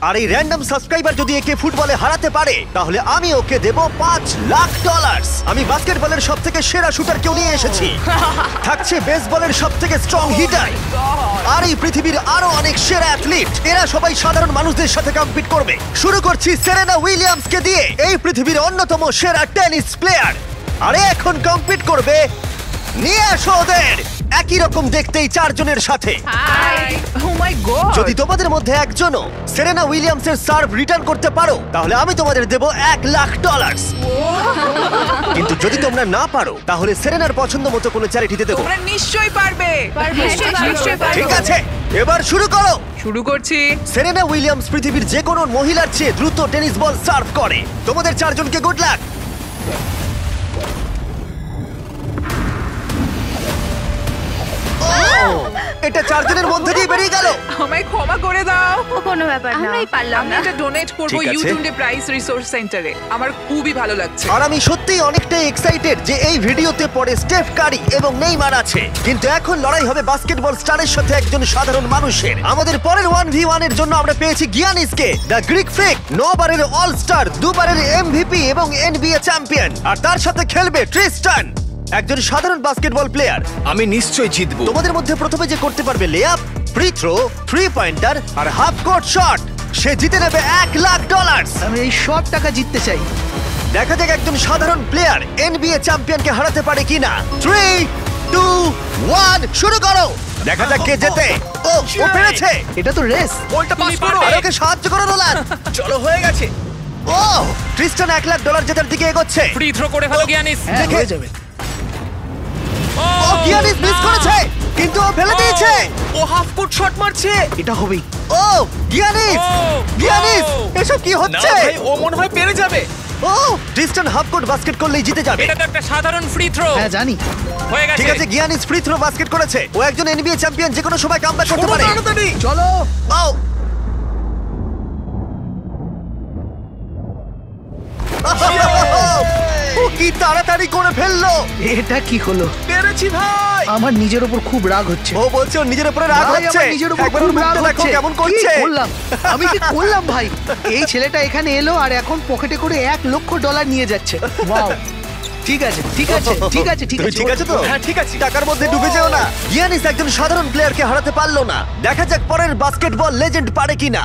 আর এই random subscriber যদি একে ফুটবলে হারাতে পারে তাহলে আমি ওকে দেব $5,00,000। আমি বাস্কেটবলের সবথেকে সেরা শুটারকেও নিয়ে এসেছি, থাকছে বেসবলের সবথেকে স্ট্রং হিটার, আর এই পৃথিবীর আরো অনেক সেরা অ্যাথলিট। এরা সবাই সাধারণ মানুষদের সাথে কম্পিট করবে। শুরু করছি সেরেনা উইলিয়ামসকে দিয়ে, এই পৃথিবীর অন্যতম সেরা টেনিস প্লেয়ার। আরে এখন কম্পিট করবে, নিয়ে আসো ওদের। একই রকম দেখতেই চারজনের সাথে। হাই ও মাই গড যদি তোমাদের মধ্যে একজনও সেরেনা উইলিয়ামসের সার্ভ রিটার্ন করতে পারো তাহলে আমি তোমাদের দেব $1,00,000। কিন্তু যদি তোমরা না পারো তাহলে সেরেনার পছন্দ মতো কোনো চ্যারিটিতে দেবো। তোমরা নিশ্চয়ই পারবে নিশ্চয়ই পারবে ঠিক আছে, এবার শুরু করো। শুরু করছি সেরেনা উইলিয়ামস পৃথিবীর যে কোনো মহিলার চেয়ে দ্রুত টেনিস বল সার্ভ করে। তোমাদের চারজনকে গুড লাক। এটা চারজনের মধ্যে দিয়ে বেরিয়ে গেল। আমায় ক্ষমা করে দাও কোনো ব্যাপার না, আমরাই পারলাম আমি না। এটা ডোনেট করব ঠিক আছে। ইউটিউবে প্রাইস রিসোর্স সেন্টারে। আমার খুবই ভালো লাগছে। আর আমি সত্যিই অনেকটাই এক্সাইটেড যে এই ভিডিওতে পরে স্টেফ কারি এবং নেইমার আছে, কিন্তু এখন লড়াই হবে বাস্কেটবল স্টারের সাথে একজন সাধারণ মানুষের। আমাদের পরের 1v1 এর জন্য আমরা পেয়েছি গিয়ানিসকে, দ্য গ্রিক ফ্রিক, 9 বারের অল স্টার, 2 বারের এমভিপি এবং এনবিএ চ্যাম্পিয়ন। আর তার সাথে খেলবে ট্রিস্টান, একজন সাধারণ বাস্কেটবল প্লেয়ার। আমি নিশ্চয়ই জিতবো। তোমাদের মধ্যে প্রথমে যে করতে পারবে লেআপ, ফ্রি থ্রো, 3 পয়েন্টার আর হাফ কোর্ট শট, সে জিতে নেবে $1,00,000। আমি এই সব টাকা জিততে চাই। দেখা যাক একজন সাধারণ প্লেয়ার এনবিএ চ্যাম্পিয়নকে হারাতে পারে কিনা। 3, 2, 1 শুরু করো। দেখা যাক কে জেতে। ও পেরেছে। এটা তো রেস। বলটা পাস করো। আর ওকে সাহায্য করো নোলান। চলো, হয়ে গেছে। ও ট্রিস্টান $1,00,000 জেতার দিকে এগোচ্ছে। ফ্রি থ্রো করে ফেলো গিয়ানিস। হ্যাঁ, দেখে- হয়ে যাবে। ও গিয়ানিস মিস করেছে, কিন্তু ও ফেলে দিয়েছে। ও হাফ কোর্ট শট মারছে। এটা হবেই। ও গিয়ানিস, গিয়ানিস এসব কি না হচ্ছে? ভাই, ও মনে হয় পেরে যাবে। ও ট্রিস্টান হাফ কোর্ট বাস্কেট করলেই জিতে যাবে। এটা তো একটা সাধারণ ফ্রি থ্রো। হ্যাঁ জানি। হয়ে গেছে। ঠিক আছে, গিয়ানিস ফ্রি থ্রো বাস্কেট করেছে। ও একজন এনবিএ চ্যাম্পিয়ন, যে কোনো সময় কামব্যাক করতে পারে। তাড়াতাড়ি। চলো। ও ও কি তাড়াতাড়ি করে ফেললো। এটা কি হলো? পেরেছি ভাই। আমার নিজের উপর খুব রাগ হচ্ছে। ও বলছে ওর নিজের উপরে রাগ ভাই, হচ্ছে। আমার নিজের উপর একবার ওর খুব রাগ মুখটা দেখো হচ্ছে। কেমন কি করছে। করলাম? আমি কি করলাম ভাই? এই ছেলেটা এখানে এলো আর এখন পকেটে করে $1,00,000 নিয়ে যাচ্ছে। ওয়াও। ঠিক আছে, ঠিক আছে, ঠিক আছে, ঠিক তুমি আছে। ঠিক আছে তো? হ্যাঁ, ঠিক আছে। টাকার মধ্যে ডুবে যেও না। গিয়ানিস একজন সাধারণ প্লেয়ারকে হারাতে পারলো না। দেখা যাক পরের বাস্কেটবল লেজেন্ড পারে কিনা।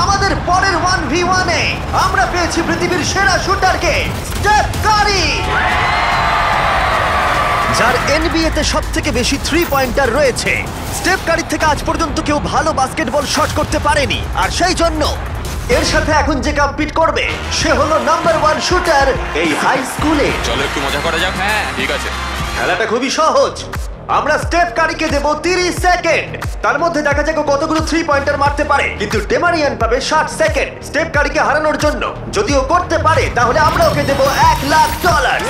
আমাদের পরের 1v1 এ আমরা পেয়েছি পৃথিবীর সেরা শুটারকে, স্টেফ কারি, যার এনবিএ তে সবথেকে বেশি 3 পয়েন্টার রয়েছে। স্টেফ কারির থেকে আজ পর্যন্ত কেউ ভালো বাস্কেটবল শট করতে পারেনি, আর সেই জন্য এর সাথে এখন যে কম্পিট করবে সে হলো নাম্বার 1 শুটার এই হাই স্কুলে। চলো একটু মজা করা যাক। হ্যাঁ ঠিক আছে। খেলাটা খুবই সহজ। আমরা স্টেফ কারিকে দেব 30 সেকেন্ড। তার মধ্যে দেখা যাক ও কতগুলো 3 পয়েন্টার মারতে পারে, কিন্তু ডেমারিয়ান পাবে 60 সেকেন্ড স্টেফ কারিকে হারানোর জন্য। যদি ও করতে পারে তাহলে আমরা ওকে দেব $1,00,000।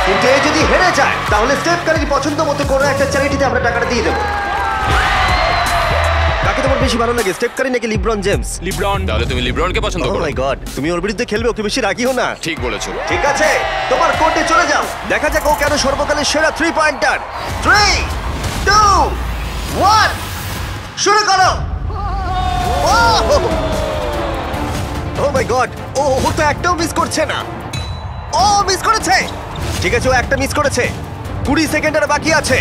কিন্তু এ যদি হেরে যায় তাহলে স্টেফ কারির পছন্দ মতো কোনো একটা চ্যারিটিতে আমরা টাকাটা দিয়ে দেবো। কাকে তোমার বেশি ভালো লাগে, স্টেফ কারি নাকি লিব্রন জেমস? লিব্রন। তাহলে তুমি লিব্রনকে পছন্দ ও করো। মাই গড, তুমি ওর বিরুদ্ধে খেলবে, ওকে বেশি রাগিও না। ঠিক বলেছো। ঠিক আছে, তোমার কোর্টে চলে যাও। দেখা যাক ও কেন সর্বকালের সেরা 3 পয়েন্টার। 3, 2, 1 শুরু করো। ও মাই গড, ও তো একটাও মিস করছে না। ও মিস করেছে। ঠিক আছে, ও একটা মিস করেছে। 20 সেকেন্ড আর বাকি আছে।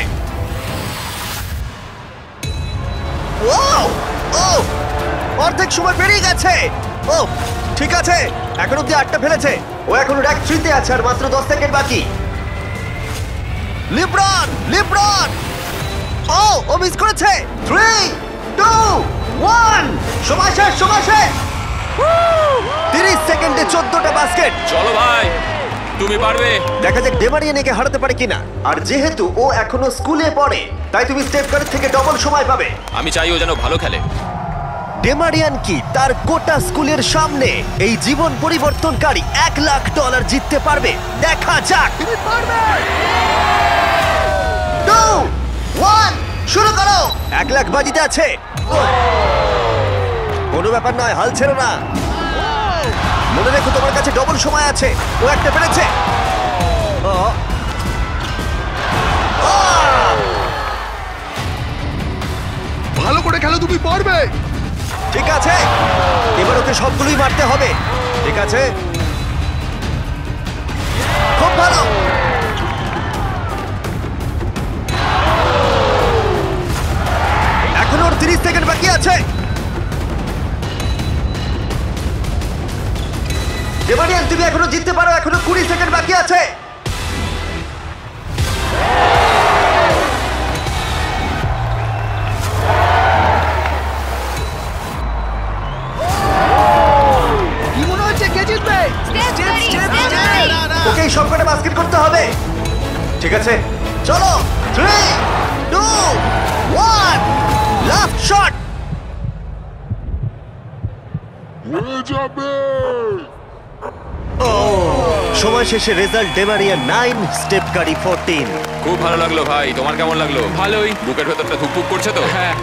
ও ও অর্ধেক সময় পেরিয়ে গেছে। ও ঠিক আছে, এখন অব্দি 8টা ফেলেছে। ও এখন র্যাঙ্ক 3 তে আছে আর মাত্র 10 সেকেন্ড বাকি। লিব্রন, লিব্রন, ও মিস করেছে। 3, 2, 1 সময় শেষ, সময় শেষ। 30 সেকেন্ডে 14টা বাস্কেট। চলো ভাই, তুমি পারবে। দেখা যাক ডেমারিয়ান একে হারাতে পারে কিনা। আর যেহেতু ও এখনো স্কুলে পড়ে তাই তুমি স্টেপ কারের থেকে ডবল সময় পাবে। আমি চাই ও যেন ভালো খেলে। ডেমারিয়ান কি তার গোটা স্কুলের সামনে এই জীবন পরিবর্তনকারী $1,00,000 জিততে পারবে? দেখা যাক। তুমি পারবে। 2, 1 শুরু করো। 1,00,000 বাজিতে আছে। কোনো ব্যাপার নয়, হাল ছেড়ো না। মনে রেখো তোমার কাছে ডবল সময় আছে। ও একটা পেরেছে। ভালো করে খেলো, তুমি পারবে। ঠিক আছে, তোকে সবগুলোই মারতে হবে। ঠিক আছে, খুব ভালো। এখন ওর 30 সেকেন্ড বাকি আছে। ডেমারিয়ান, তুমি এখনো জিততে পারো, এখনো 20 সেকেন্ড বাকি আছে। কি মনে হচ্ছে কে জিতবে? ওকে এই সবকটা বাস্কেট করতে হবে। ঠিক আছে, চলো। 3, 2, 1, লাস্ট শট। সময় শেষে রেজাল্ট ডেমারিয়া 9, স্টেপ কারি 14। খুব ভালো লাগলো ভাই, তোমার কেমন লাগলো? ভালোই। বুকের ভেতরটা ধুকপুক করছে তো? হ্যাঁ।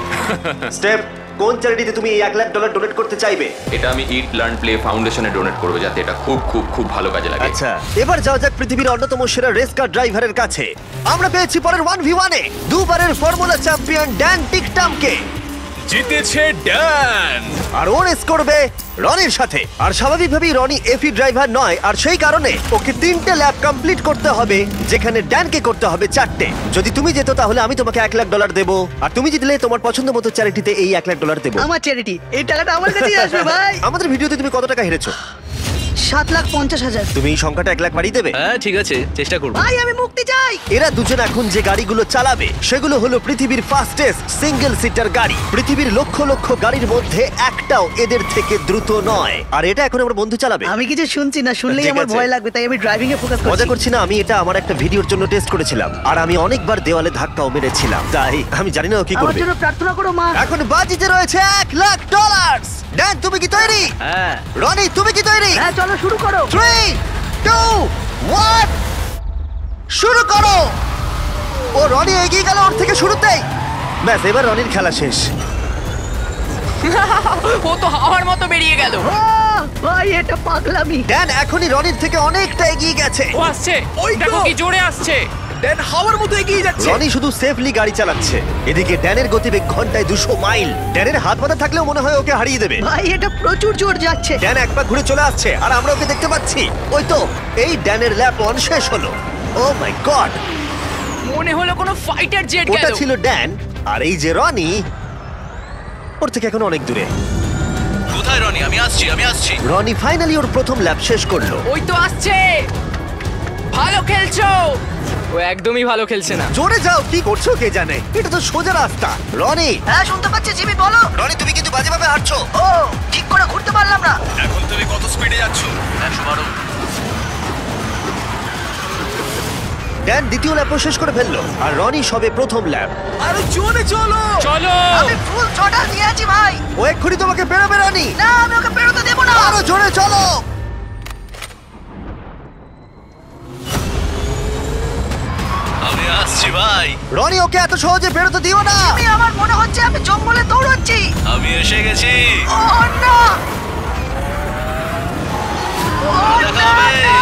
স্টেপ, কোন চ্যারিটিতে তুমি এই $1 লাখ ডোনেট করতে চাইবে? এটা আমি ইট লার্ন প্লে ফাউন্ডেশনে ডোনেট করবো, যাতে এটা খুব খুব খুব ভালো কাজে লাগে। আচ্ছা, এবার যাওয়া যাক পৃথিবীর অন্যতম সেরা রেস কার ড্রাইভারের কাছে। আমরা পেয়েছি পরের 1v1 এ দুবারের ফর্মুলা চ্যাম্পিয়ন ড্যান টিকটামকে। জিতেছে ড্যান। আর ও রেস করবে রনির সাথে। আর স্বাভাবিকভাবেই রনি এফি ড্রাইভার নয়, আর সেই কারণে ওকে 3টে ল্যাপ কমপ্লিট করতে হবে, যেখানে ড্যানকে করতে হবে 4টে। যদি তুমি যেত তাহলে আমি তোমাকে $1 লাখ দেবো, আর তুমি জিতলে তোমার পছন্দ মতো চ্যারিটিতে এই $1 লাখ দেবো। আমার চ্যারিটি, এই টাকাটা আমার কাছেই আসবে ভাই। আমাদের ভিডিওতে তুমি কত টাকা হেরেছো? 7,50,000। তুমি এই সংখ্যাটা $1 লাখ বাড়িয়ে দেবে? হ্যাঁ ঠিক আছে, চেষ্টা করব। ভাই আমি মুক্তি চাই। এরা দুজন এখন যে গাড়িগুলো চালাবে সেগুলো হলো পৃথিবীর ফাস্টেস্ট সিঙ্গেল সিটার গাড়ি। পৃথিবীর লক্ষ লক্ষ গাড়ির মধ্যে একটাও এদের থেকে দ্রুত নয়। আর এটা এখন আমার বন্ধু চালাবে। আমি কিছু শুনছি না, শুনলেই ঠিক আমার আছে। ভয় লাগবে, তাই আমি ড্রাইভিং এ ফোকাস মজা করছি। করছি না, আমি এটা আমার একটা ভিডিওর জন্য টেস্ট করেছিলাম, আর আমি অনেকবার দেওয়ালে ধাক্কাও মেরেছিলাম, তাই আমি জানি না ও কি আমার করবে। জন্য প্রার্থনা করো মা। এখন বাজিতে রয়েছে $1 লাখ। ড্যান, তুমি কি তৈরি? হ্যাঁ। রনি, তুমি কি তৈরি? হ্যাঁ চলো শুরু করো। 3, 2, 1, শুরু করো। ও রনি এগিয়ে গেল ওর থেকে শুরুতেই। ব্যাস, এবার রনির খেলা শেষ। ও তো হাওয়ার মতো বেরিয়ে গেল। ভাই এটা পাগলামি। ড্যান এখনই রনির থেকে অনেকটা এগিয়ে গেছে। ও আসছে, ওই তো। দেখো কি জোরে আসছে। ড্যান হাওয়ার মতো এগিয়ে যাচ্ছে। রনি শুধু সেফলি গাড়ি চালাচ্ছে, এদিকে ড্যানের গতিবেগ ঘন্টায় 200 মাইল। ড্যানের হাত পাতা থাকলেও মনে হয় ওকে হারিয়ে দেবে। ভাই এটা প্রচুর জোর যাচ্ছে। ড্যান এক পা ঘুরে চলে আসছে, আর আমরা ওকে দেখতে পাচ্ছি। ওই তো, এই ড্যানের ল্যাপ 1 শেষ হলো। ও মাই গড, মনে হলো কোনো ফাইটার জেট ওটা গেল। ছিল ড্যান, আর এই যে রনি, ওর থেকে এখন অনেক দূরে। কোথায় রনি? আমি আসছি। রনি ফাইনালি ওর প্রথম ল্যাপ শেষ করলো। ওই তো আসছে। ভালো খেলছো। ও একদমই ভালো খেলছে না। জোরে যাও, কি করছো কে জানে, এটা তো সোজা রাস্তা। রনি, হ্যাঁ শুনতে পাচ্ছি, জিমি বলো। রনি তুমি কিন্তু বাজেভাবে হাঁটছো। ও ঠিক করে ঘুরতে পারলাম না। এখন তুমি কত স্পিডে যাচ্ছ? 112। ড্যান দ্বিতীয় ল্যাপও শেষ করে ফেললো, আর রনি সবে প্রথম ল্যাপ। আরে জোরে চলো। চলো। আমি ফুল ছটা দিয়ে আছি ভাই। ও এক্ষুনি তোমাকে বেরোবে রনি। না আমি ওকে বেরোতে দেবো না। আরো জোরে চলো। আমি আসছি ভাই। রনি ওকে এত সহজে বেরোতে দিও না। আমি আমার মনে হচ্ছে আমি জঙ্গলে দৌড়াচ্ছি। আমি এসে গেছি। ও না। ও না, না।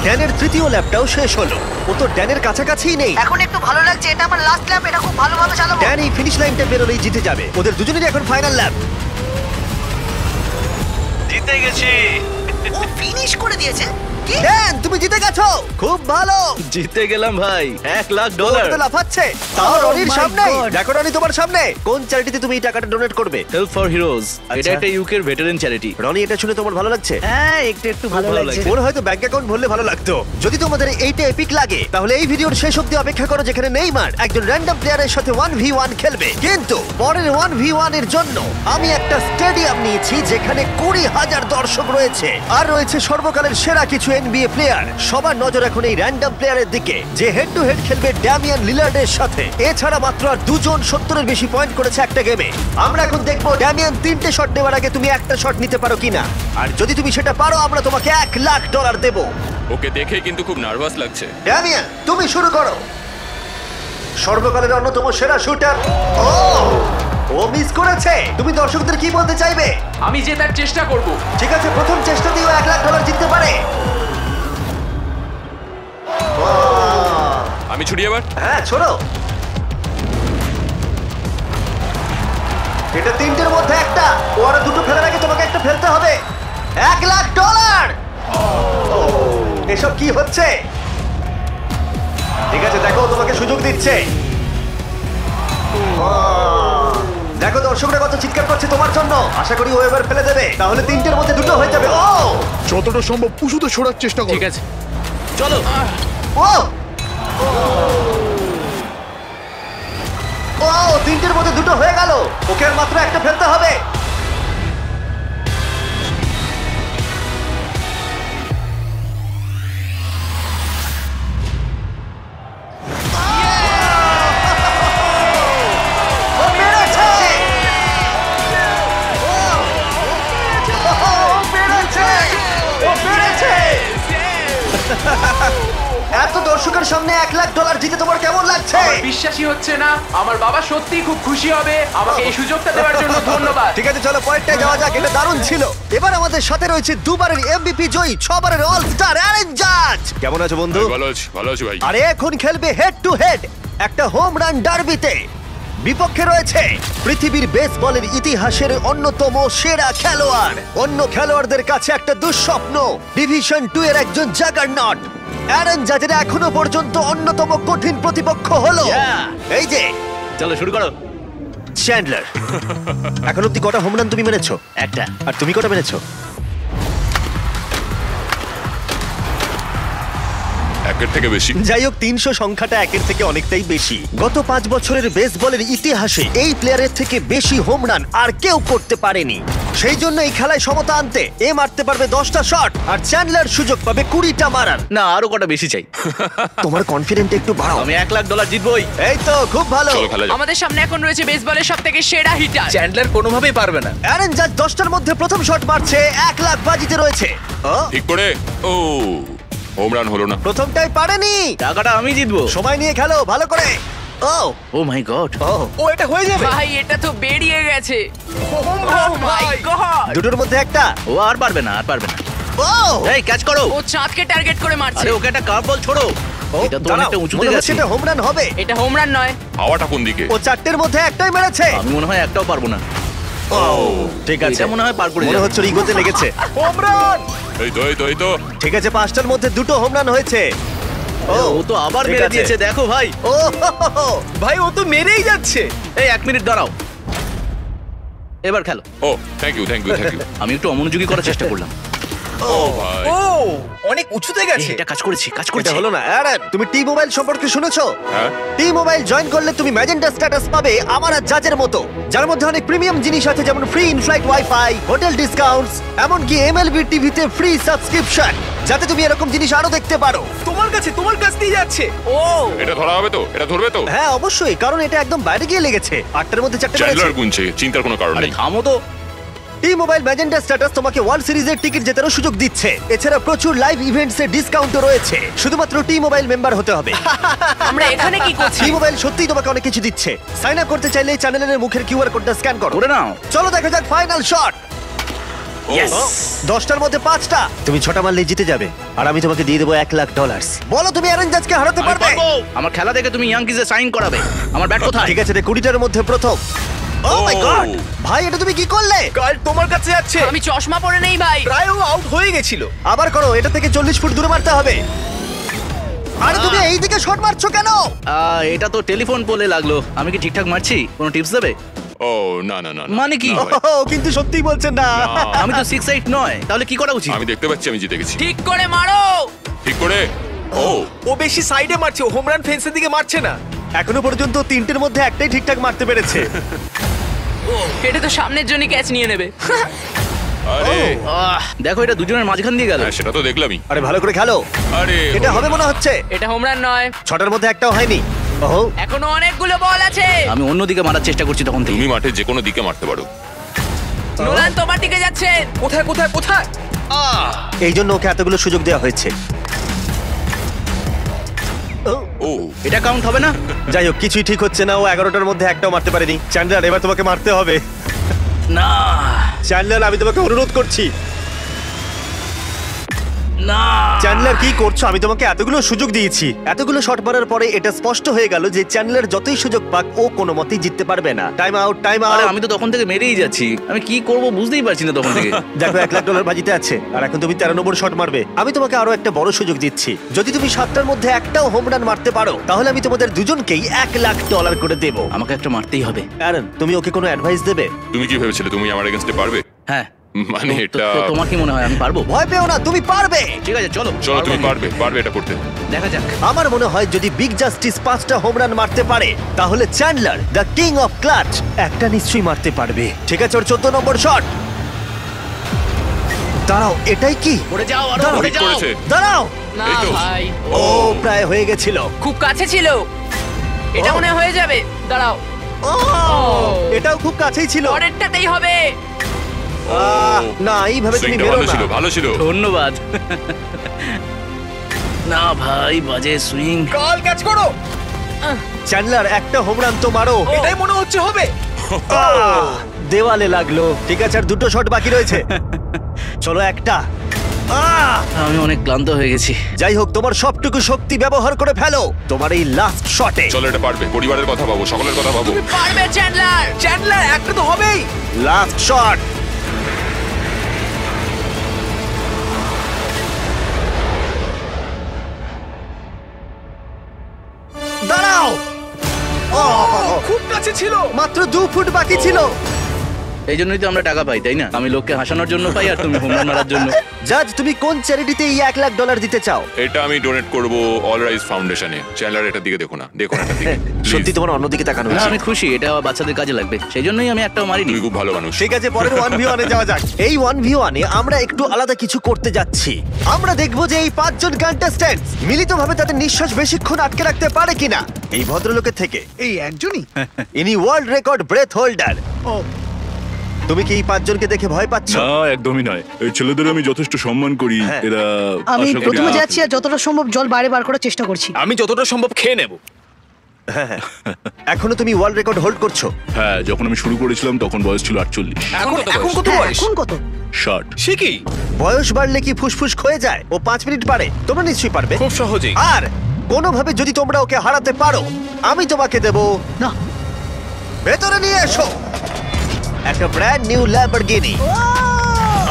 ড্যানের তৃতীয় ল্যাপটাও শেষ হলো। ও তো ড্যানের কাছাকাছিই নেই। এখন একটু ভালো লাগছে, এটা আমার লাস্ট ল্যাপ, এটা খুব ভালোভাবে চালাবো। ড্যান এই ফিনিশ লাইনটা বেরোলেই জিতে যাবে। ওদের দুজনেরই এখন ফাইনাল ল্যাপ। জিতে গেছি। ও ফিনিশ করে দিয়েছে। কি? ড্যান তুমি জিতে গেছো, খুব ভালো। জিতে গেলাম ভাই, $1 লাখ। ও তো লাফাচ্ছে, তাও রনির my সামনে। God. দেখো রনি তোমার সামনে। কোন চ্যারিটিতে তুমি এই টাকাটা ডোনেট করবে? Help for heroes. আচ্ছা। এটা একটা ইউকের ভেটারেন চ্যারিটি। রনি, এটা শুনে তোমার ভালো লাগছে? হ্যাঁ একটু একটু ভালো ভালো লাগছে। লাগছে। ওর হয়তো ব্যাংক অ্যাকাউন্ট ভরলে ভালো লাগতো। যদি তোমাদের এইটা এপিক লাগে তাহলে এই ভিডিওর শেষ অবধি অপেক্ষা করো, যেখানে নেইমার একজন র্যান্ডম প্লেয়ারের সাথে 1v1 খেলবে। কিন্তু পরের 1v1 এর জন্য আমি একটা স্টেডিয়াম নিয়েছি যেখানে 20,000 দর্শক রয়েছে, আর রয়েছে সর্বকালের সেরা কিছু NBA প্লেয়ার। সবার নজর এখন এই র্যান্ডম প্লেয়ারের দিকে, যে হেড টু হেড খেলবে ড্যামিয়ান লিলার্ডের সাথে। এছাড়া মাত্র আর 2 জন 70-এর বেশি পয়েন্ট করেছে একটা গেমে। আমরা এখন দেখবো ড্যামিয়ান 3টে শট নেওয়ার আগে তুমি একটা শট নিতে পারো কিনা, আর যদি তুমি সেটা পারো আমরা তোমাকে $1 লাখ দেবো। ওকে দেখে কিন্তু খুব নার্ভাস লাগছে। ড্যামিয়ান তুমি শুরু করো। সর্বকালের অন্যতম সেরা শুটার। ও মিস করেছে। তুমি দর্শকদের কি বলতে চাইবে? আমি জেতার চেষ্টা করব। ঠিক আছে, প্রথম চেষ্টা দিয়েও $1 লাখ জিততে পারে। আমি ছুটি এবার। হ্যাঁ ছোড়ো। এটা 3টের মধ্যে একটা। ও আরো 2টো ফেলার আগে তোমাকে একটা ফেলতে হবে। এসব কি হচ্ছে? ঠিক আছে, দেখো তোমাকে সুযোগ দিচ্ছে। দেখো দর্শকরা কত চিৎকার করছে তোমার জন্য। আশা করি ও এবার ফেলে দেবে, তাহলে তিনটের মধ্যে দুটো হয়ে যাবে। ও যতটা সম্ভব উঁচুতে সরার চেষ্টা করো। ঠিক আছে, চলো। ও ও তিনটের মধ্যে দুটো হয়ে গেল। ওকে আর মাত্র একটা ফেলতে হবে। ও পেরেছে! ও পেরেছে! ও পেরেছে! এত দর্শকের সামনে $1,00,000 জিতে তোমার কেমন লাগছে? আমার বিশ্বাসই হচ্ছে না। আমার বাবা সত্যিই খুব খুশি হবে। আমাকে এই সুযোগটা দেওয়ার জন্য ধন্যবাদ। ঠিক আছে, চলো পরেরটায় যাওয়া যাক। এটা দারুণ ছিল। এবার আমাদের সাথে রয়েছে দুবারের এমভিপি জয়ী, 6 বারের অল স্টার অ্যারেন জাজ। কেমন আছো বন্ধু? ভালো আছি ভাই। আরে এখন খেলবে হেড টু হেড একটা হোম রান ডার্বিতে। বিপক্ষে রয়েছে পৃথিবীর বেসবলের ইতিহাসের অন্যতম সেরা খেলোয়াড়। অন্য খেলোয়াড়দের কাছে একটা দুঃস্বপ্ন, ডিভিশন 2 এর একজন জাগারনট। অ্যারেন জাজের এখনো পর্যন্ত অন্যতম কঠিন প্রতিপক্ষ হলো এই যে চলো শুরু করো। চ্যান্ডলার। এখন অব্দি কটা হোম রান তুমি মেরেছো? একটা। আর তুমি কটা মেরেছো? একের থেকে বেশি। যাই হোক, 300 সংখ্যাটা একের থেকে অনেকটাই বেশি। গত 5 বছরের বেসবলের ইতিহাসে এই প্লেয়ারের থেকে বেশি হোম রান আর কেউ করতে পারেনি। সেই জন্য এই খেলায় সমতা আনতে এ মারতে পারবে 10টা শট আর চ্যান্ডলার সুযোগ পাবে 20টা মারার। না, আরো কটা বেশি চাই। তোমার কনফিডেন্ট একটু বাড়াও। আমি $1,00,000 জিতবই। এই তো খুব ভালো। চলো খেলা যাক। আমাদের সামনে এখন রয়েছে বেসবলের সবথেকে সেরা হিটার। চ্যান্ডলার কোনোভাবেই পারবে না। অ্যারেন জাজ 10টার মধ্যে প্রথম শট মারছে, 1,00,000 বাজিতে রয়েছে। ও, ঠিক করে। ও হোম রান হলো না। প্রথমটাই পারেনি। টাকাটা আমি জিতবো। সময় নিয়ে খেলো ভালো করে। ও ও মাই গড। ও ও এটা হয়ে যাবে। ভাই এটা তো বেরিয়ে গেছে। Oh my God! দুটোর মধ্যে একটা। ও আর পারবে না, আর পারবে না। ও এই ক্যাচ করো। ও চাঁদকে টার্গেট করে মারছে। আরে ওকে একটা কার্ভ বল ছোড়ো। ও, এটা তো দাঁড়াও, অনেকটা উঁচুতে মনে হচ্ছে গেছে। এটা হোম রান হবে। এটা হোম রান নয়। হাওয়াটা কোন দিকে? ও 4টের মধ্যে একটাই মেরেছে। আমি মনে হয় একটাও পারবো না। ও ঠিক আছে, এটা মনে হয় পার করে মনে যাবে। হচ্ছে ওর ইগোতে লেগেছে। Home run. এই তো ঠিক আছে, 5টার মধ্যে দুটো হোম রান হয়েছে। ও তো আবার ঠিক মেরে আছে। দিয়েছে, দেখো ভাই। ও হো, হো, হো। ভাই ও তো মেরেই যাচ্ছে। এই 1 মিনিট দাঁড়াও, এবার খেলো। ও থ্যাংক ইউ। আমি একটু অমনোযোগী করার চেষ্টা করলাম। ও ভাই। ও অনেক উঁচুতে এই, গেছে। এটা কাজ করেছি। এটা হলো না। অ্যারন, তুমি টি মোবাইল সম্পর্কে শুনেছো? হ্যাঁ। টি মোবাইল জয়েন করলে তুমি ম্যাজেন্টা স্ট্যাটাস পাবে আমার আর জাজের মতো, যার মধ্যে অনেক প্রিমিয়াম জিনিস আছে, যেমন free inflight wifi, hotel discounts, এমনকি এমএলবি টিভিতে ফ্রি সাবস্ক্রিপশন, যাতে তুমি এরকম জিনিস আরো দেখতে পারো। তোমার কাছ দিয়ে যাচ্ছে। ও এটা ধরা হবে তো? এটা ধরবে তো? হ্যাঁ অবশ্যই, কারণ এটা একদম বাইরে গিয়ে লেগেছে। 8টার মধ্যে 4টে মেরেছে। চ্যান্ডলার গুনছে, চিন্তার কোনো কারণ আরে নেই। থামো তো। টি মোবাইল ম্যাজেন্টা স্ট্যাটাস তোমাকে ওয়ার্ল্ড সিরিজের টিকিট জেতারও সুযোগ দিচ্ছে। এছাড়া প্রচুর লাইভ ইভেন্টস এর ডিসকাউন্টও রয়েছে। শুধুমাত্র টি মোবাইল মেম্বার হতে হবে। আমরা এখানে কি করছি? টি মোবাইল সত্যিই তোমাকে অনেক কিছু দিচ্ছে। সাইন আপ করতে চাইলে চ্যানেলের মুখের কিউআর কোডটা স্ক্যান করো। করে নাও। চলো দেখা যাক ফাইনাল শট। Yes! 10টার মধ্যে 5টা। তুমি 6টা মারলে জিতে যাবে, আর আমি তোমাকে দিয়ে দেবো $1,00,000। বলো তুমি অ্যারেন জাজকে হারাতে আমি পারবে? পারবো। আমার খেলা দেখে তুমি ইয়াংকিজে সাইন করাবে। আমার ব্যাট কোথায়? ঠিক আছে রে, 20টার মধ্যে প্রথম। ও মাই গড, ভাই এটা তুমি কি করলে? কাল তোমার কাছে যাচ্ছে। আমি চশমা পরে নেই ভাই। প্রায় ও আউট হয়ে গেছিল। আবার করো, এটা থেকে 40 ফুট দূরে মারতে হবে। আরে তুমি এই দিকে শট মারছো কেন? এটা তো টেলিফোন পোলে লাগলো। আমি কি ঠিকঠাক মারছি? কোনো টিপস দেবে? ও না। মানে কি? না ভাই। ও, কিন্তু সত্যি বলছেন না। আমি তো 6-8 নয়, তাহলে কি করা উচিত? আমি দেখতে পাচ্ছি আমি জিতে গেছি। ঠিক করে মারো। ঠিক করে। ও ও বেশি সাইডে মারছে, ও হোম রান ফেন্সের দিকে মারছে না। এখনো পর্যন্ত 3টের মধ্যে একটাই ঠিকঠাক মারতে পেরেছে। এটা তো সামনের জন্য ক্যাচ নিয়ে নেবে। আরে দেখো এটা দুজনের মাঝখান দিয়ে গেল। হ্যাঁ, সেটা তো দেখলামই। আরে ভালো করে খেলো, আরে এটা হলো হবে না। মনে হচ্ছে। এটা হোম রান নয়। 6টার মধ্যে একটাও হয়নি। ওহো, এখনো অনেকগুলো বল আছে। আমি অন্যদিকে মারার চেষ্টা করছি তখন থেকে। তুমি মাঠে যে কোনো দিকে মারতে পারো। নোলান তোমার দিকে যাচ্ছে। কোথায়? এই জন্য ওকে এতগুলো সুযোগ দেওয়া হয়েছে। ও এটা কাউন্ট হবে না। যাই হোক, কিছুই ঠিক হচ্ছে না। ও 11টার মধ্যে একটাও মারতে পারেনি। চ্যান্ডলার, এবার তোমাকে মারতে হবে। না, চ্যান্ডলার, আমি তোমাকে অনুরোধ করছি। না চ্যান্ডলার কি করছো? আমি তোমাকে এতগুলো সুযোগ দিয়েছি। এতগুলো শট মারার পরে এটা স্পষ্ট হয়ে গেল যে চ্যান্ডলার যতই সুযোগ পাক ও কোনো মতেই জিততে পারবে না। টাইম আউট, টাইম আরে আউট। আমি তো তখন থেকে মেরেই যাচ্ছি, আমি কি করব বুঝতেই পারছি না তখন থেকে। দেখো $1,00,000 বাজিতে আছে আর এখন তুমি 13 নম্বর শট মারবে। আমি তোমাকে আরো একটা বড় সুযোগ দিচ্ছি। যদি তুমি 7টার মধ্যে একটাও হোম রান মারতে পারো তাহলে আমি তোমাদের দুজনকেই $1,00,000 করে দেবো। আমাকে একটা মারতেই হবে। অ্যারন, তুমি ওকে কোনো অ্যাডভাইস দেবে? তুমি কি ভেবেছিলে তুমি আমার এগেইনস্টে পারবে? হ্যাঁ মানে এটা তোমার কি মনে হয় আমি পারবো? ভয় পেও না, তুমি পারবে। ঠিক আছে চলো চলো তুমি পারবো পারবে এটা করতে। আমি। দেখা যাক। আমার মনে হয় যদি বিগ জাস্টিস 5টা হোম রান মারতে পারে তাহলে Chandler the king of clutch একটা নিশ্চয়ই মারতে পারবে। ঠিক আছে, ওর 14 নম্বর শট। দাঁড়াও, এটাই কি? পড়ে যাও আরো দাঁড়াও, পড়ে ঠিক যাও। করেছে। দাঁড়াও। না এই তো। ভাই, ও প্রায় হয়ে গেছিল। খুব কাছে ছিল। এটা মনে হয় হয়ে যাবে। দাঁড়াও, ও এটাও খুব কাছেই ছিল। পরেরটাতেই হবে। না, এইভাবে তুমি সুইংটা বেরো ভালো না। ছিল, ভালো ছিল। ধন্যবাদ। না ভাই, বাজে সুইং। কল ক্যাচ করো। চ্যান্ডলার একটা হোম রান তো মারো। এটাই মনে হচ্ছে হবে। দেওয়ালে লাগলো। ঠিক আছে, আর দুটো শট বাকি রয়েছে। চলো একটা। আমি অনেক ক্লান্ত হয়ে গেছি। যাই হোক, তোমার সবটুকু শক্তি ব্যবহার করে ফেলো তোমার এই লাস্ট শটে। চলো এটা পারবে, পরিবারের কথা ভাবো, সকলের কথা ভাবো। পারবে চ্যান্ডলার। চ্যান্ডলার একটা তো হবেই। Last shot. দাঁড়াও। খুব কাছে ছিল। মাত্র 2 ফুট বাকি ছিল। এই জন্যই তো আমরা টাকা পাই, তাই না? আমি লোককে হাসানোর জন্য পাই আর তুমি হোম রান মারার জন্য। জাজ, তুমি কোন চ্যারিটিতে এই $1,00,000 দিতে চাও? এটা আমি ডোনেট করব অল রাইজ ফাউন্ডেশনে। চ্যানেলার এটার দিকে দেখো না, দেখো না এটার দিকে। সত্যি Please, তোমার অন্যদিকে তাকানো না উচিত। আমি খুশি, এটা বাচ্চাদের কাজে লাগবে, সেই জন্যই আমি একটাও মারিনি। তুমি খুব ভালো মানুষ। ঠিক আছে, পরের 1v1 এ যাওয়া যাক। এই 1v1 এ আমরা একটু আলাদা কিছু করতে যাচ্ছি। আমরা দেখব যে এই 5 জন কন্টেস্ট্যান্ট মিলিতভাবে তাদের নিঃশ্বাস বেশিক্ষণ আটকে রাখতে পারে কিনা। এই ভদ্রলোকের থেকে এই একজনই। ইনি ওয়ার্ল্ড রেকর্ড ব্রেথ হোল্ডার। ও তুমি কি এই 5 জনকে দেখে ভয় পাচ্ছ? না একদমই নয়, এই ছেলেদের আমি যথেষ্ট সম্মান করি। হ্যাঁ। এরা আমি আশা করি প্রথমে যাচ্ছি আর যতটা সম্ভব জল বাইরে বার করার চেষ্টা করছি। আমি যতটা সম্ভব খেয়ে নেব। এখনো তুমি ওয়ার্ল্ড রেকর্ড হোল্ড করছো? হ্যাঁ, যখন আমি শুরু করেছিলাম তখন বয়স ছিল 48। এখন কত হ্যাঁ, বয়স? এখন কত? 60। সে কি? বয়স বাড়লে কি ফুসফুস ক্ষয়ে যায়? ও 5 মিনিট পারে, তোমরা নিশ্চয়ই পারবে। খুব সহজেই। আর কোনোভাবে যদি তোমরা ওকে হারাতে পারো আমি তোমাকে দেব। না, ভেতরে নিয়ে এসো একটা ব্র্যান্ড নিউ ল্যাম্বরগিনি।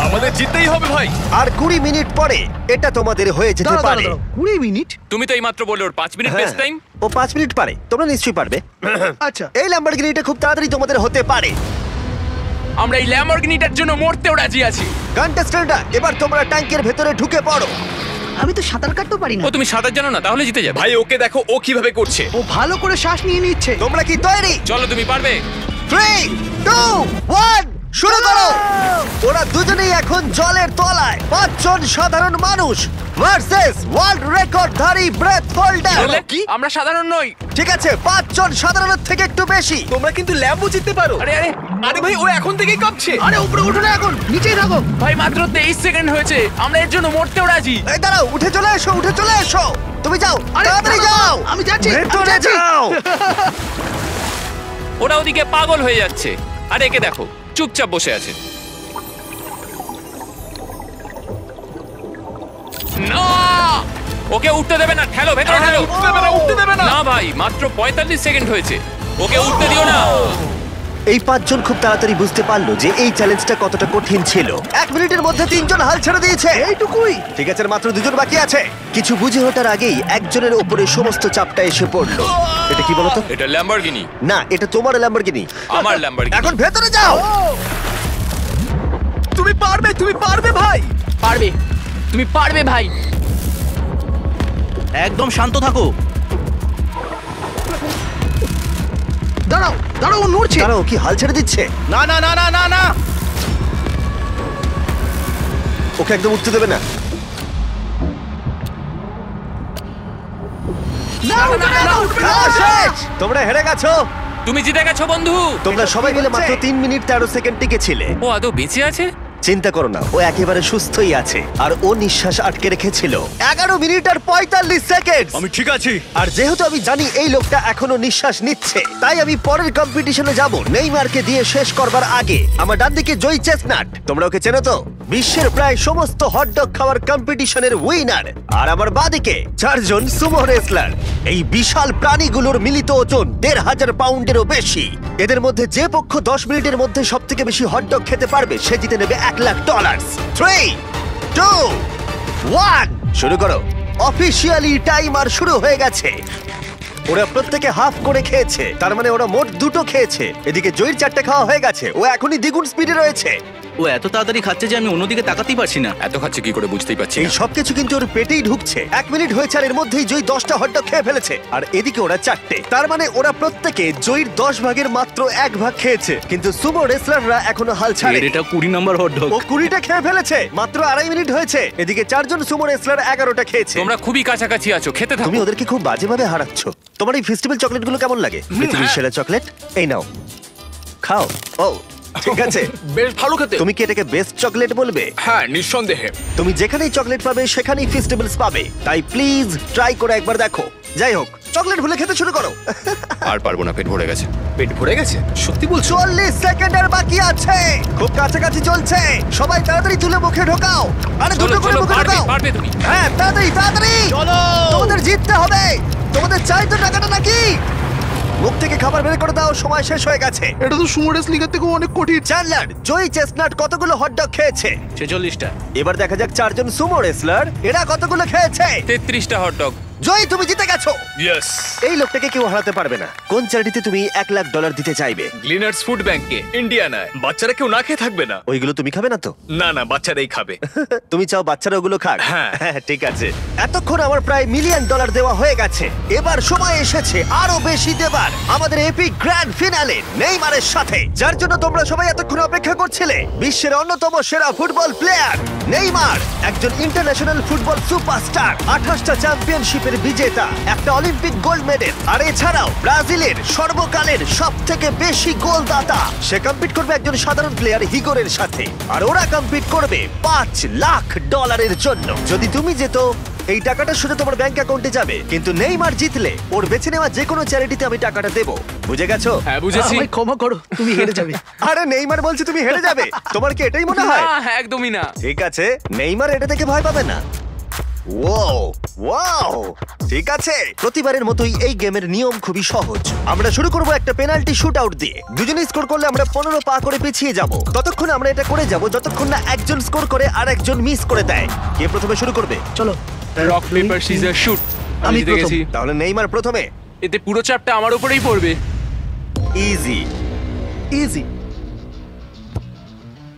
আমাদের জিততেই হবে ভাই। আর 20 মিনিট পরে এটা তোমাদের হয়ে যেতে দাঁড়াও, পারে। দাঁড়াও, 20 মিনিট। তুমি তো এইমাত্র বললে ওর 5 মিনিট হ্যাঁ, বেস্ট টাইম। ও 5 মিনিট পারে, তোমরা নিশ্চয়ই পারবে। আচ্ছা এই ল্যাম্বরগিনিটা খুব তাড়াতাড়ি তোমাদের হতে পারে। আমরা এই ল্যাম্বরগিনিটার জন্য মরতেও রাজি আছি। কন্টেস্ট্যান্টরা, এবার তোমরা ট্যাঙ্কের ভেতরে ঢুকে পড়ো। আমি তো সাঁতার কাটতেও পারি না। ও তুমি সাঁতার জানো না, তাহলে জিতে যাবে। ভাই ওকে দেখো ও কিভাবে করছে। ও ভালো করে শ্বাস নিয়ে নিচ্ছে। তোমরা কি তৈরি? চলো তুমি পারবে। 3, 2, 1 শুরু করো। ওরা দুজনেই এখন জলের তলায়। 5 জন সাধারণ মানুষ ভার্সেস ওয়ার্ল্ড রেকর্ডধারী ব্রেথ হোল্ডার। কি? আমরা সাধারণ নই। ঠিক আছে, 5 জন সাধারণের থেকে একটু বেশি। তোমরা কিন্তু ল্যাম্বও জিততে পারো। আরে আরে আরে ভাই ও এখন থেকেই কাঁপছে। আরে উপরে উঠো না, এখন নিচেই থাকো। ভাই, মাত্র 23 সেকেন্ড হয়েছে, আমরা এর জন্য মরতেও রাজি। এই দাঁড়াও, উঠে চলে এসো, উঠে চলে এসো। তুমি যাও, আরে, তাড়াতাড়ি দাঁড়াও, যাও। আমি যাচ্ছি, আমি ভেতরে যাচ্ছি। যাও। ওরা ওদিকে পাগল হয়ে যাচ্ছে। আর একে দেখো চুপচাপ বসে আছে। না, ওকে উঠতে দেবে না, ঠেলো ভেতরে ঠেলো। উঠতে দেবে না, উঠতে দেবে না। না ভাই, মাত্র 45 সেকেন্ড হয়েছে, ওকে উঠতে দিও না। এই 5 জন খুব তাড়াতাড়ি বুঝতে পারলো যে এই চ্যালেঞ্জটা কতটা কঠিন ছিল। 1 মিনিটের মধ্যে 3 জন হাল ছেড়ে দিয়েছে। এইটুকুই। ঠিক আছে, আর মাত্র 2 জন বাকি আছে। কিছু বুঝে ওঠার আগেই একজনের উপরে সমস্ত চাপটা এসে পড়লো। এটা কি বলতো? এটা ল্যাম্বরগিনি। না, এটা তোমার ল্যাম্বরগিনি। আমার ল্যাম্বরগিনি। এখন ভেতরে যাও। তুমি পারবে, তুমি পারবে ভাই। পারবে, তুমি পারবে ভাই। একদম শান্ত থাকো। দাঁড়াও দাঁড়াও, ও নড়ছে। দাঁড়াও, কি হাল ছেড়ে দিচ্ছে? না না না না না না। ওকে একদম উঠতে দেবে না। না, উঠবে না, না, উঠবে না। খেলা শেষ। তোমরা হেরে গেছো। তুমি জিতে গেছো বন্ধু। তোমরা সবাই মিলে মাত্র 3 মিনিট 13 সেকেন্ড টিকে ছিলে। ও আদৌ বেঁচে আছে? চিন্তা করো না, ও একেবারে সুস্থই আছে আর ও নিঃশ্বাস আটকে রেখেছিল 11 মিনিট আর 45 সেকেন্ড। আমি ঠিক আছি। আর যেহেতু আমি জানি এই লোকটা এখনো নিঃশ্বাস নিচ্ছে, তাই আমি পরের কম্পিটিশনে যাব নেইমারকে দিয়ে শেষ করবার আগে। আমার ডান দিকে জয়ী চেস্টনাট, তোমরা ওকে চেনো তো, বিশ্বের প্রায় সমস্ত হটডগ খাওয়ার কম্পিটিশনের উইনার। আর আমার বাদিকে 4 জন সুমো রেসলার। এই বিশাল প্রাণীগুলোর মিলিত ওজন 1500 পাউন্ডেরও বেশি। এদের মধ্যে যে পক্ষ 10 মিনিটের মধ্যে সবথেকে বেশি হটডগ খেতে পারবে সে জিতে নেবে $1,00,000। 3, 2, 1 শুরু করো। অফিসিয়ালি টাইমার শুরু হয়ে গেছে। ওরা প্রত্যেকে হাফ করে খেয়েছে, তার মানে ওরা মোট 2টো খেয়েছে। এদিকে জয়ীর 4টে খাওয়া হয়ে গেছে, ও এখনই দ্বিগুণ স্পিডে রয়েছে। ও এত তাড়াতাড়ি খাচ্ছে যে আমি অন্যদিকে তাকাতেই পারছি না। এত খাচ্ছে কি করে বুঝতেই পারছি এই না। সবকিছু কিন্তু ওর পেটেই ঢুকছে। 1 মিনিট হয়েছে আর এর মধ্যেই জয়ী 10টা হটডগ খেয়ে ফেলেছে, আর এদিকে ওরা 4টে। তার মানে ওরা প্রত্যেকে জয়ীর 10 ভাগের মাত্র 1 ভাগ খেয়েছে। কিন্তু সুমো রেসলাররা এখনো হাল ছাড়েনি। এটা 20 নম্বর হটডগ। ও 20টা খেয়ে ফেলেছে, মাত্র 2.5 মিনিট হয়েছে। এদিকে 4 জন সুমো রেসলার 11টা খেয়েছে। তোমরা খুবই কাছাকাছি আছো, খেতে থাকো। তুমি ওদেরকে খুব বাজেভাবে হারাচ্ছ। তোমার এই ফেস্টিভ্যাল চকলেটগুলো কেমন লাগে? পৃথিবীর সেরা চকলেট। এই নাও, খাও। ও ঠিক আছে, বেশ ভালো খেতে। তুমি কি এটাকে বেস্ট চকলেট বলবে? হ্যাঁ, নিঃসন্দেহে। তুমি যেখানেই চকলেট পাবে সেখানেই ফেস্টিভ্যালস পাবে, তাই প্লিজ ট্রাই করে একবার দেখো। যাই হোক, চকলেট ভুলে খেতে শুরু করো। আর পারবো না, পেট ভরে গেছে। পেট ভরে গেছে? সত্যি বলছো? 40 সেকেন্ড আর বাকি আছে, খুব কাছাকাছি চলছে। সবাই তাড়াতাড়ি তুলে মুখে ঢোকাও। আরে দুটো করে মুখে ঢোকাও। পারবে তুমি। হ্যাঁ, তাড়াতাড়ি তাড়াতাড়ি চলো, তোমাদের জিততে হবে। তোমাদের চাই তো টাকাটা নাকি? মুখ থেকে খাবার বের করে দাও, সময় শেষ হয়ে গেছে। এটা তো সুমো রেসলিংয়ের থেকে অনেক কঠিন। চ্যান্ডলার, জয়ী চেস্টনাট কতগুলো হটডগ খেয়েছে? 46টা। এবার দেখা যাক 4 জন সুমো রেসলার এরা কতগুলো খেয়েছে। 33টা হটডগ। জয়ী, তুমি জিতে গেছো। ইয়েস। এই লোকটাকে কেউ হারাতে পারবে না। কোন চ্যারিটিতে তুমি $1,00,000 দিতে চাইবে? গ্লিনার্স ফুড ব্যাংকে, ইন্ডিয়ানায়। বাচ্চারা কেউ না খেয়ে থাকবে না। ওইগুলো তুমি খাবে না তো? না না, বাচ্চারাই খাবে। তুমি চাও বাচ্চারা ওগুলো খাক? হ্যাঁ। ঠিক আছে। এতক্ষণ আমার প্রায় $1 মিলিয়ন দেওয়া হয়ে গেছে। এবার সময় এসেছে আরো বেশি দেবার। আমাদের এপিক গ্র্যান্ড ফিনালে নেইমারের সাথে, যার জন্য তোমরা সবাই এতক্ষণ অপেক্ষা করছিলে। বিশ্বের অন্যতম সেরা ফুটবল প্লেয়ার নেইমার, একজন ইন্টারন্যাশনাল ফুটবল সুপারস্টার, 28টা চ্যাম্পিয়নশিপের বিজেতা, একটা অলিম্পিক গোল্ড মেডেল, আর এছাড়াও ব্রাজিলের সর্বকালের সবথেকে বেশি গোলদাতা। সে কম্পিট করবে একজন সাধারণ প্লেয়ার হিগোরের সাথে, আর ওরা কম্পিট করবে $5,00,000 জন্য। যদি তুমি যেত, এই টাকাটা শুধু তোমার ব্যাংক অ্যাকাউন্টে যাবে, কিন্তু নেইমার জিতলে ওর বেছে নেওয়া যে কোনো চ্যারিটিতে আমি টাকাটা দেবো। বুঝে গেছো? হ্যাঁ বুঝেছি। আমায় ক্ষমা করো, তুমি হেরে যাবে। আরে নেইমার বলছে তুমি হেরে যাবে, তোমার কি এটাই মনে হয়? না, একদমই না। ঠিক আছে, নেইমার এটা থেকে ভয় পাবে না। ওয়াও ওয়াও, ঠিক আছে। প্রতিবারের মতোই এই গেমের নিয়ম খুবই সহজ। আমরা শুরু করব একটা পেনাল্টি শুট আউট দিয়ে। দুজনে স্কোর করলে আমরা 15 পা করে পিছিয়ে যাব। ততক্ষণ আমরা এটা করে যাব যতক্ষণ না একজন স্কোর করে আর একজন মিস করে দেয়। কে প্রথমে শুরু করবে? চলো। Rock paper scissor shoot. আমি আমি জিতে প্রথম। গেছি। তাহলে নেইমার প্রথমে। এতে পুরো চাপটা আমার উপরেই পড়বে। Easy easy.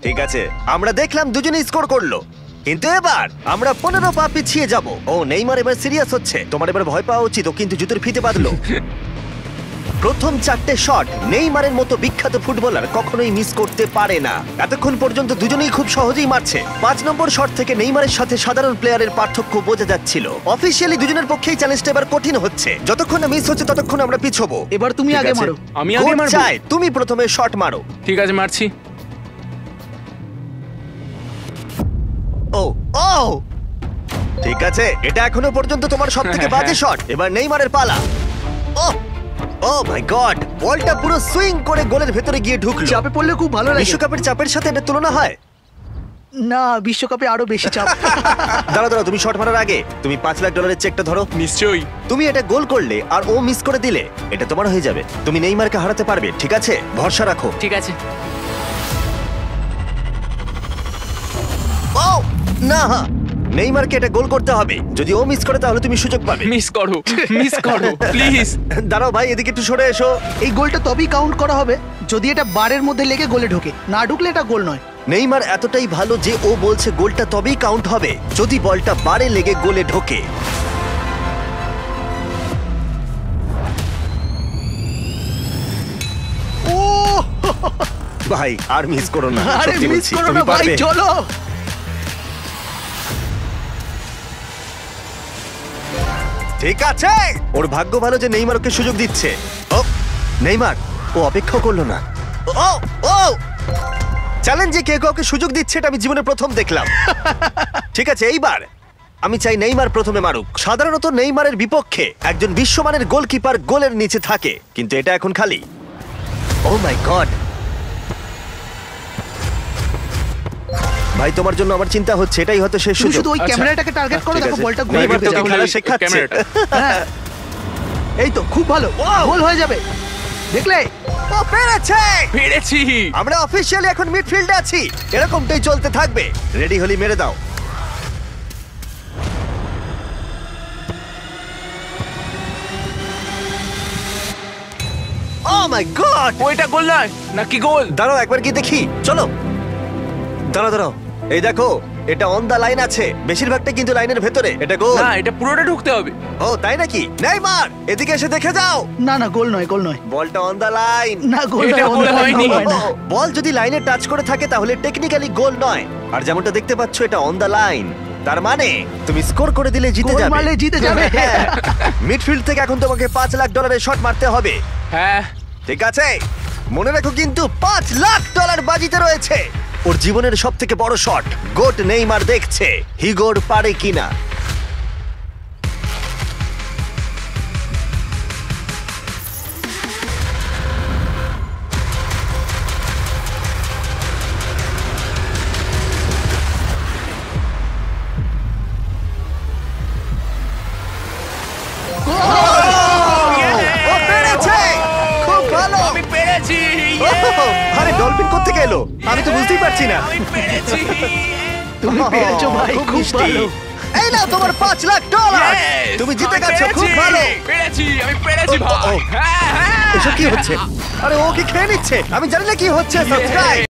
ঠিক আছে, আমরা দেখলাম দুজনেই স্কোর করলো, কিন্তু এবার আমরা 15 পা পিছিয়ে যাব। ও নেইমার এবার সিরিয়াস হচ্ছে। তোমার এবার ভয় পাওয়া উচিত, ও কিন্তু জুতোর ফিতে বাঁধলো। প্রথম 4টে শট নেইমারের মতো বিখ্যাত ফুটবলার কখনোই মিস করতে পারে না। এতক্ষণ পর্যন্ত দুজনেই খুব সহজেই মারছে। 5 নম্বর শট থেকে নেইমারের সাথে সাধারণ প্লেয়ারের পার্থক্য বোঝা যাচ্ছিল। অফিসিয়ালি দুজনের পক্ষেই চ্যালেঞ্জটা এবার কঠিন হচ্ছে। যতক্ষণ না মিস হচ্ছে ততক্ষণ আমরা পিছবো। এবার তুমি ঠিক আগে আছে? মারো। আমি আগে কোচ মারবো? চায় তুমি প্রথমে শট মারো। ঠিক আছে, মারছি। ও ও, ঠিক আছে, এটা এখনো পর্যন্ত তোমার সবথেকে বাজে শট। এবার নেইমারের পালা। ও ও মাই গড, বলটা পুরো সুইং করে গোলের ভেতরে গিয়ে ঢুকলো। চাপে পড়লে খুব ভালো লাগে। বিশ্বকাপের চাপের সাথে এটা তুলনা হয়? না, বিশ্বকাপে আরো বেশি চাপ। দাঁড়াও দাঁড়াও, তুমি শট মারার আগে তুমি $5,00,000 চেকটা ধরো। নিশ্চয়ই। তুমি এটা গোল করলে আর ও মিস করে দিলে এটা তোমার হয়ে যাবে। তুমি নেইমারকে হারাতে পারবে, ঠিক আছে? ভরসা রাখো। ঠিক আছে। ও না, নেইমারকে এটা গোল করতে হবে। যদি ও মিস করে তাহলে তুমি সুযোগ পাবে। মিস করো, মিস করো প্লিজ। দাঁড়াও ভাই, এদিকে একটু সরে এসো। এই গোলটা তবেই কাউন্ট করা হবে যদি এটা বারের মধ্যে লেগে গোলে ঢোকে। না ঢুকলে এটা গোল নয়। নেইমার এতটাই ভালো যে ও বলছে গোলটা তবেই কাউন্ট হবে যদি বলটা বারে লেগে গোলে ঢোকে। ও ভাই আর মিস করো না, আরে সত্যি মিস বলছি, করো তুমি না ভাই, পারবে। চলো। ঠিক আছে, ওর ভাগ্য ভালো যে নেইমার ওকে সুযোগ দিচ্ছে। ও নেইমার, ও অপেক্ষা করলো না। ও ও চ্যালেঞ্জে কে কাউকে সুযোগ দিচ্ছে এটা আমি জীবনে প্রথম দেখলাম। ঠিক আছে, এইবার আমি চাই নেইমার প্রথমে মারুক। সাধারণত নেইমারের বিপক্ষে একজন বিশ্বমানের গোলকিপার গোলের নিচে থাকে, কিন্তু এটা এখন খালি। ও মাই গড! ভাই তোমার জন্য আমার চিন্তা হচ্ছে, এটাই হয়তো শেষ তুমি সুযোগ। শুধু ওই ক্যামেরাটাকে টার্গেট করো, ঠিক দেখো আছে। বলটা ঘুরে নেইমার ঢুকে তোকে যাবে। খেলা শেখাচ্ছে। ক্যামেরাটা। হ্যাঁ। এই তো খুব ভালো, গোল হয়ে যাবে, দেখলে? ও পেরেছে! পেরেছি। আমরা অফিসিয়ালি এখন মিডফিল্ডে আছি, এরকমটাই চলতে থাকবে। রেডি হলি মেরে দাও। ও মাই গড! ওইটা গোল নয় নাকি গোল? দাঁড়াও একবার কি দেখি, চলো। দাঁড়াও দাঁড়াও, এই দেখো এটা অন দা লাইন আছে, বেশিরভাগটা কিন্তু লাইনের ভেতরে। এটা গোল। না, এটা পুরোটা ঢুকতে হবে। ও তাই নাকি? নেইমার এদিকে এসে দেখে যাও, না না, গোল নয়, গোল নয়। বলটা অন দা লাইন। না, গোল এটা নয়, গোল হয়নি। হয় না। বল যদি লাইনে টাচ করে থাকে তাহলে টেকনিক্যালি গোল নয়, আর যেমনটা দেখতে পাচ্ছ এটা অন দা লাইন। তার মানে তুমি স্কোর করে দিলে জিতে গোল যাবে। মারলে জিতে যাবে। মিডফিল্ড থেকে এখন তোমাকে $5 লাখ শট মারতে হবে। হ্যাঁ। ঠিক আছে, মনে রাখো কিন্তু $5 লাখ বাজিতে রয়েছে। ওর জীবনের সব থেকে বড় শট গোট নেইমার দেখছে হিগোর পারে কিনা। ও পেরেছে! খুব ভালো! আমি পেরেছি। আরে ডলফিন কোত্থেকে এলো? আমি তো বুঝতেই পারছি না। আমি পেরেছি। তুমি পেরেছো ভাই, খুব খুব মিষ্টি। ভালো। এই নাও তোমার $5 লাখ। Yes! তুমি জিতে আমি গেছো, খুব পেরেছি। ভালো। পেরেছি, আমি পেরেছি ও, ও, ভাই। ও। হ্যাঁ, হ্যাঁ। এসব কি হচ্ছে? আরে ও কি খেয়ে নিচ্ছে? আমি জানি না কি হচ্ছে। সাবস্ক্রাইব